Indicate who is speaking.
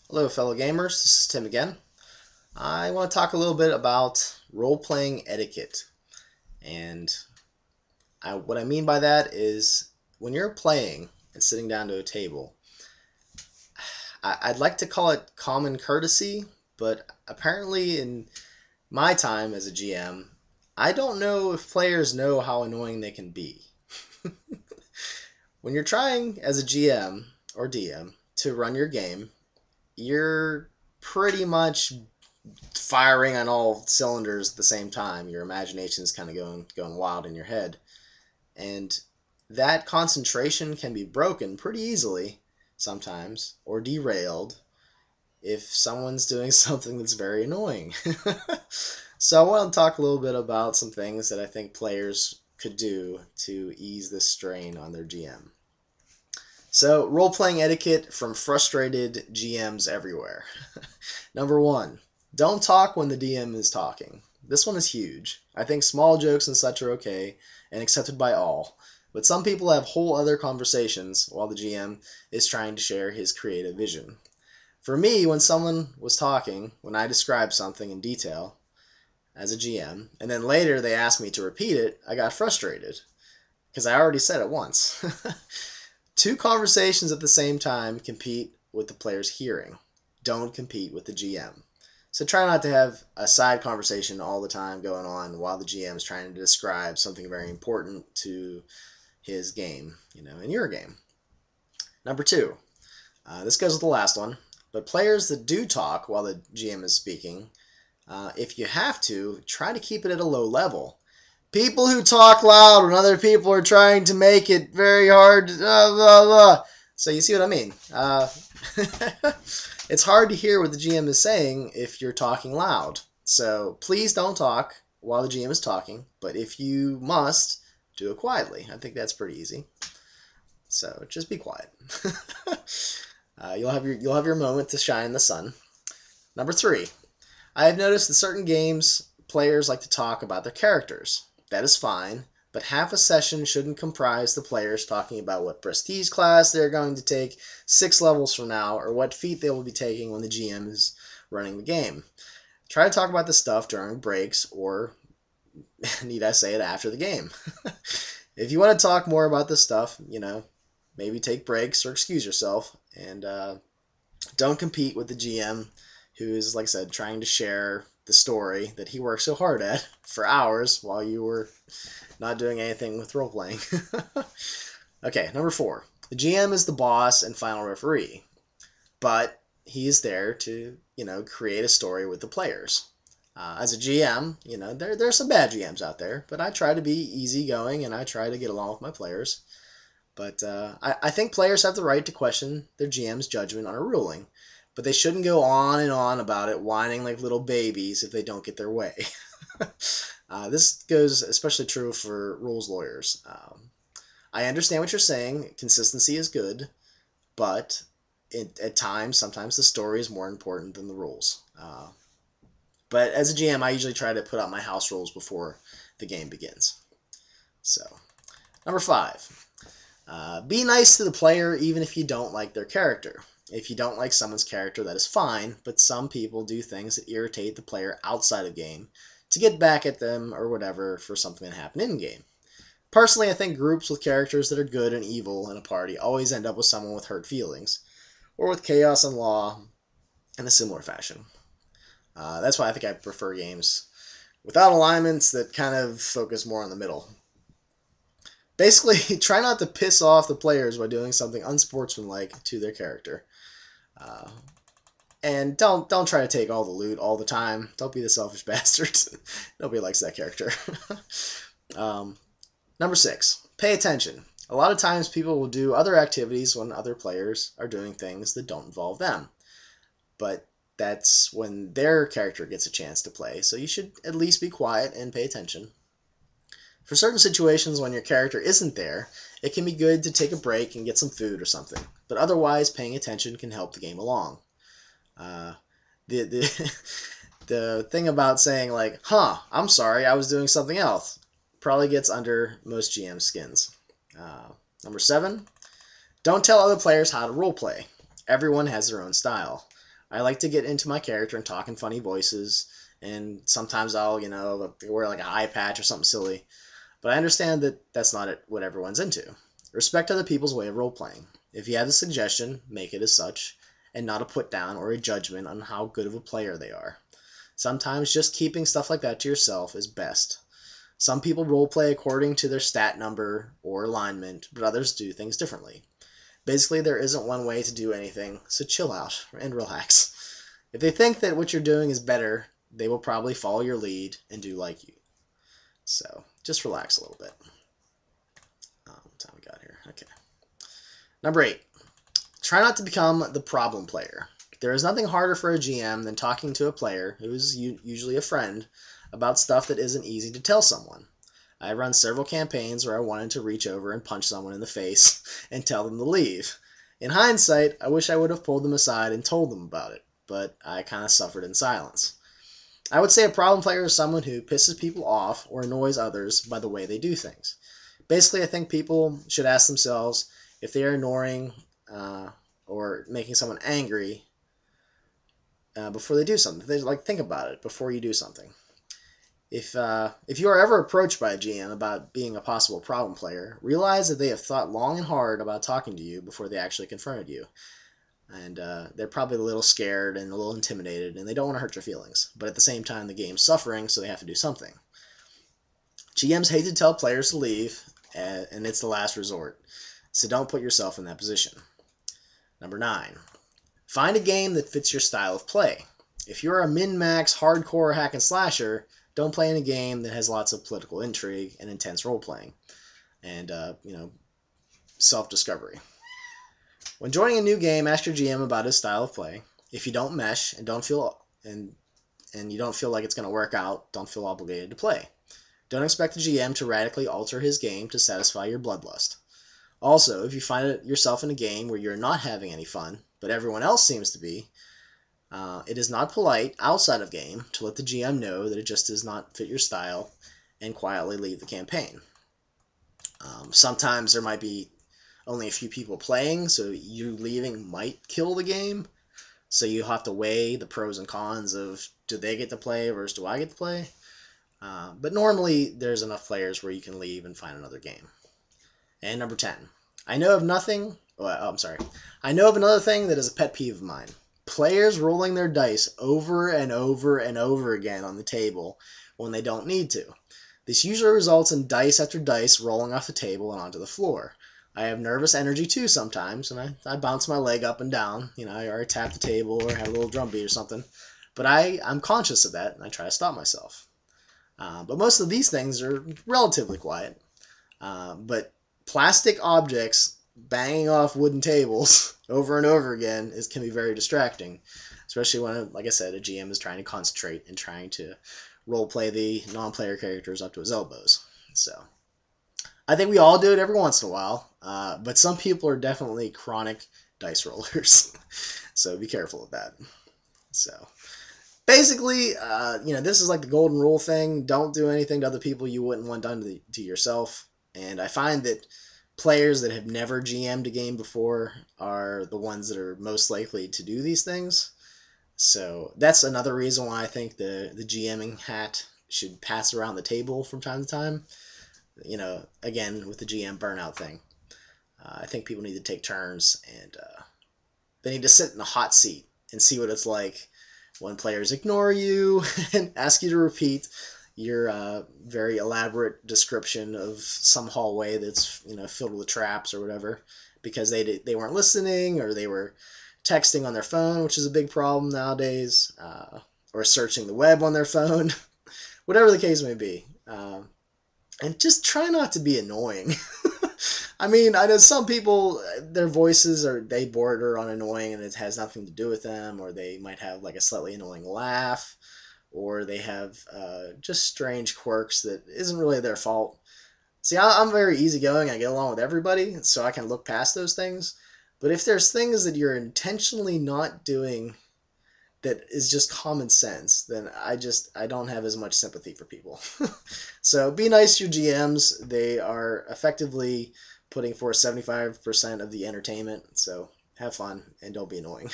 Speaker 1: Hello, fellow gamers. This is Tim again. I want to talk a little bit about role-playing etiquette. And what I mean by that is when you're playing and sitting down to a table, I'd like to call it common courtesy, but apparently in my time as a GM, I don't know if players know how annoying they can be. When you're trying as a GM or DM to run your game, you're pretty much firing on all cylinders at the same time. Your imagination is kind of going wild in your head, and that concentration can be broken pretty easily sometimes, or derailed if someone's doing something that's very annoying. So I want to talk a little bit about some things that I think players could do to ease this strain on their GM. So, role playing etiquette from frustrated GMs everywhere. Number one, don't talk when the DM is talking. This one is huge. I think small jokes and such are okay and accepted by all, but some people have whole other conversations while the GM is trying to share his creative vision. For me, when someone was talking, when I described something in detail as a GM, and then later they asked me to repeat it, I got frustrated because I already said it once. Two conversations at the same time compete with the player's hearing. Don't compete with the GM. So try not to have a side conversation all the time going on while the GM is trying to describe something very important to his game, in your game. Number two, this goes with the last one, but players that do talk while the GM is speaking, if you have to, try to keep it at a low level. People who talk loud when other people are trying to make it very hard. Blah, blah, blah. So you see what I mean? It's hard to hear what the GM is saying if you're talking loud. So please don't talk while the GM is talking. But if you must, do it quietly. I think that's pretty easy. So just be quiet. You'll have your moment to shine in the sun. Number three, I have noticed that certain games players like to talk about their characters. That is fine, but half a session shouldn't comprise the players talking about what prestige class they're going to take 6 levels from now, or what feat they will be taking when the GM is running the game. Try to talk about this stuff during breaks, or need I say it, after the game. If you want to talk more about this stuff, maybe take breaks or excuse yourself, and don't compete with the GM who is, like I said, trying to share the story that he worked so hard at for hours while you were not doing anything with role playing. Okay, number four. The GM is the boss and final referee, but he is there to, create a story with the players. As a GM, there's some bad GMs out there, but I try to be easygoing and I try to get along with my players. But I think players have the right to question their GM's judgment on a ruling, but they shouldn't go on and on about it, whining like little babies if they don't get their way. This goes especially true for rules lawyers. I understand what you're saying. Consistency is good, but at times, sometimes the story is more important than the rules. But as a GM, I usually try to put out my house rules before the game begins. So, number five. Be nice to the player even if you don't like their character. If you don't like someone's character, that is fine, but some people do things that irritate the player outside of game to get back at them or whatever for something that happened in-game. Personally, I think groups with characters that are good and evil in a party always end up with someone with hurt feelings, or with chaos and law in a similar fashion. That's why I think I prefer games without alignments that kind of focus more on the middle. Basically, try not to piss off the players by doing something unsportsmanlike to their character. And don't try to take all the loot all the time. Don't be the selfish bastard. Nobody likes that character. Number six, pay attention. A lot of times people will do other activities when other players are doing things that don't involve them. But that's when their character gets a chance to play, so you should at least be quiet and pay attention. For certain situations when your character isn't there, it can be good to take a break and get some food or something, but otherwise paying attention can help the game along. The thing about saying like, I'm sorry, I was doing something else, probably gets under most GM skins. Number seven, don't tell other players how to roleplay. Everyone has their own style. I like to get into my character and talk in funny voices, and sometimes I'll, wear like an eye patch or something silly. But I understand that that's not what everyone's into. Respect other people's way of role-playing. If you have a suggestion, make it as such, and not a put-down or a judgment on how good of a player they are. Sometimes just keeping stuff like that to yourself is best. Some people roleplay according to their stat number or alignment, but others do things differently. Basically, there isn't one way to do anything, so chill out and relax. If they think that what you're doing is better, they will probably follow your lead and do like you. So, just relax a little bit. What time we got here? Okay. Number 8. Try not to become the problem player. There is nothing harder for a GM than talking to a player, who is usually a friend, about stuff that isn't easy to tell someone. I've run several campaigns where I wanted to reach over and punch someone in the face and tell them to leave. In hindsight, I wish I would have pulled them aside and told them about it, but I kind of suffered in silence. I would say a problem player is someone who pisses people off or annoys others by the way they do things. Basically, I think people should ask themselves if they are annoying or making someone angry before they do something. They think about it before you do something. If you are ever approached by a GM about being a possible problem player, realize that they have thought long and hard about talking to you before they actually confronted you. And they're probably a little scared and a little intimidated, and they don't want to hurt your feelings. But at the same time, the game's suffering, so they have to do something. GMs hate to tell players to leave, and it's the last resort. So don't put yourself in that position. Number 9. Find a game that fits your style of play. If you're a min-max hardcore hack and slasher, don't play in a game that has lots of political intrigue and intense role-playing and, self-discovery. When joining a new game, ask your GM about his style of play. If you don't mesh and you don't feel like it's going to work out, don't feel obligated to play. Don't expect the GM to radically alter his game to satisfy your bloodlust. Also, if you find yourself in a game where you're not having any fun, but everyone else seems to be, it is not polite outside of game to let the GM know that it just does not fit your style and quietly leave the campaign. Sometimes there might be only a few people playing, so you leaving might kill the game. So you have to weigh the pros and cons of do they get to play versus do I get to play. But normally there's enough players where you can leave and find another game. And number 10. I know of another thing that is a pet peeve of mine. Players rolling their dice over and over and over again on the table when they don't need to. This usually results in dice after dice rolling off the table and onto the floor. I have nervous energy too sometimes, and I bounce my leg up and down, or tap the table or have a little drum beat or something. But I'm conscious of that, and I try to stop myself. But most of these things are relatively quiet. But plastic objects banging off wooden tables over and over again can be very distracting, especially when, like I said, a GM is trying to concentrate and trying to roleplay the non-player characters up to his elbows. So I think we all do it every once in a while, but some people are definitely chronic dice rollers, so be careful of that. So basically, this is like the golden rule thing. Don't do anything to other people you wouldn't want done to yourself. And I find that players that have never GM'd a game before are the ones that are most likely to do these things. So that's another reason why I think the GMing hat should pass around the table from time to time. Again, with the GM burnout thing. I think people need to take turns, and they need to sit in the hot seat and see what it's like when players ignore you and ask you to repeat your very elaborate description of some hallway that's filled with traps or whatever because they weren't listening, or they were texting on their phone, which is a big problem nowadays, or searching the web on their phone, whatever the case may be. And just try not to be annoying. I mean, I know some people, their voices they border on annoying, and it has nothing to do with them, or they might have like a slightly annoying laugh, or they have just strange quirks that isn't really their fault. See, I'm very easygoing. I get along with everybody, so I can look past those things. But if there's things that you're intentionally not doing that is just common sense, then I don't have as much sympathy for people. So be nice to your GMs. They are effectively putting forth 75% of the entertainment. So have fun and don't be annoying.